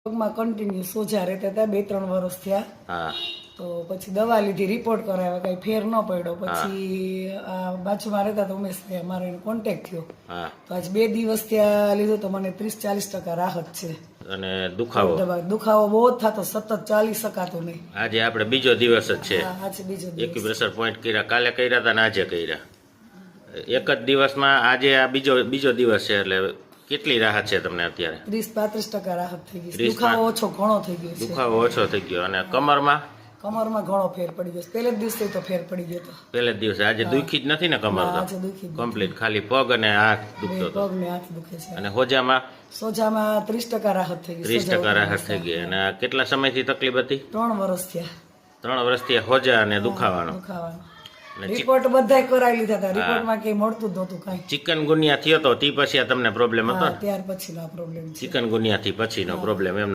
પગમાં કન્ટિન્યુ સોજા રહેતા હતા 2-3 વર્ષ થયા. હા તો પછી દવા લીધી, રિપોર્ટ કરાવ્યા, કઈ ફેર ન પડ્યો. પછી આ બાજુમાં રહેતા તો ઉમેશભાઈ અમારો એનો કોન્ટેક્ટ થયો. હા તો આજ 2 દિવસ ત્યાં લીધો તો મને 30-40% રાહત છે. અને દુખાવો દુખાવો બહુ જ થતો, સતત ચાલી શકાતો નહીં. આજે આપણે બીજો દિવસ જ છે. હા, આજે બીજો દિવસ. એક્યુપ્રેશર પોઈન્ટ કર્યા, કાલે કર્યા હતા ને આજે કર્યા. એક જ દિવસમાં આજે આ બીજો દિવસ છે. એટલે કેટલી રાહત છે તમને અત્યારે? 30-35% રાહત થઈ ગઈ. દુખાવો ઓછો ઘણો થઈ ગયો છે. દુખાવો ઓછો થઈ ગયો. અને કમરમાં ઘણો ફેર પડી ગયો. પહેલે જ દિવસે તો ફેર પડી ગયો હતો. પહેલે જ દિવસે. આજે દુખી જ નથી ને કમર? તો આજે દુખી કમ્પ્લીટ ખાલી પગ અને હાથ દુખતો હતો. પગ ને હાથ દુખે છે. અને હોજામાં સોજામાં 30% રાહત થઈ ગઈ. 30% રાહત થઈ ગઈ. અને કેટલા સમયથી તકલીફ હતી? 3 વર્ષ થયા. 3 વર્ષથી હોજા અને દુખાવાનો. રિપોર્ટ બધા કરાવી લીધા હતા. રિપોર્ટમાં કઈ મળતું જ નહોતું કાંઈ. ચિકનગુનિયા થયો તો તે પછી આ તમને પ્રોબ્લેમ હતો? ત્યાર પછીનો આ પ્રોબ્લેમ છે. ચિકનગુનિયા થી પછીનો પ્રોબ્લેમ એમ